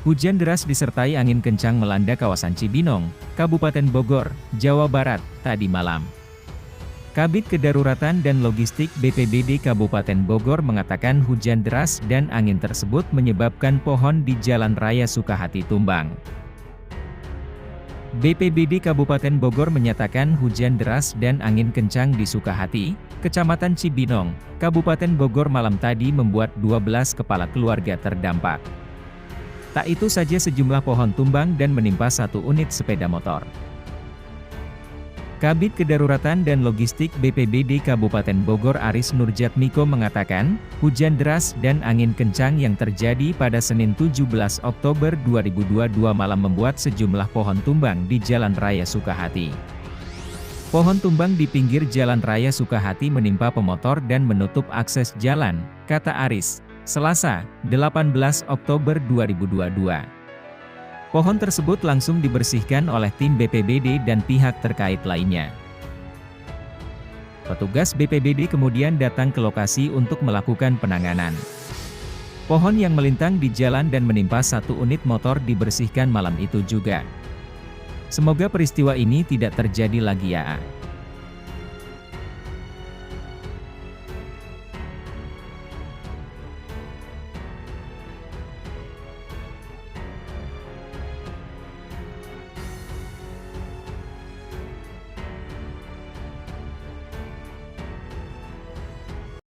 Hujan deras disertai angin kencang melanda kawasan Cibinong, Kabupaten Bogor, Jawa Barat, tadi malam. Kabid Kedaruratan dan Logistik BPBD Kabupaten Bogor mengatakan hujan deras dan angin tersebut menyebabkan pohon di Jalan Raya Sukahati tumbang. BPBD Kabupaten Bogor menyatakan hujan deras dan angin kencang di Sukahati, Kecamatan Cibinong, Kabupaten Bogor malam tadi membuat 12 kepala keluarga terdampak. Tak itu saja, sejumlah pohon tumbang dan menimpa satu unit sepeda motor. Kabid Kedaruratan dan Logistik BPBD Kabupaten Bogor Aris Nurjatmiko mengatakan, hujan deras dan angin kencang yang terjadi pada Senin 17 Oktober 2022 malam membuat sejumlah pohon tumbang di Jalan Raya Sukahati. Pohon tumbang di pinggir Jalan Raya Sukahati menimpa pemotor dan menutup akses jalan, kata Aris, Selasa, 18 Oktober 2022. Pohon tersebut langsung dibersihkan oleh tim BPBD dan pihak terkait lainnya. Petugas BPBD kemudian datang ke lokasi untuk melakukan penanganan. Pohon yang melintang di jalan dan menimpa satu unit motor dibersihkan malam itu juga. Semoga peristiwa ini tidak terjadi lagi ya.